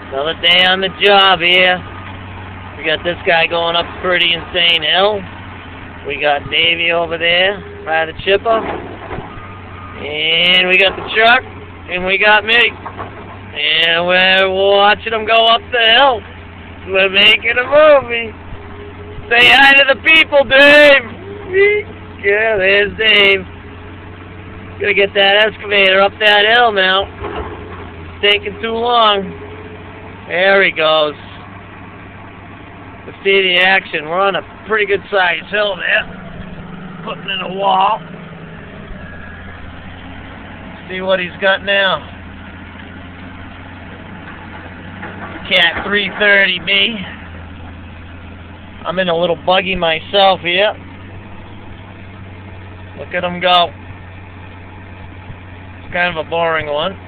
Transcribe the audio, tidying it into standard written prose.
Another day on the job here. We got this guy going up a pretty insane hill. We got Davey over there by the chipper. And we got the truck. And we got me. And we're watching him go up the hill. We're making a movie. Say hi to the people, Dave. Yeah, there's Dave. Gonna get that excavator up that hill now. It's taking too long. There he goes. Let's see the action. We're on a pretty good sized hill there. Putting in a wall. See what he's got now. Cat 330B. I'm in a little buggy myself here. Look at him go. It's kind of a boring one.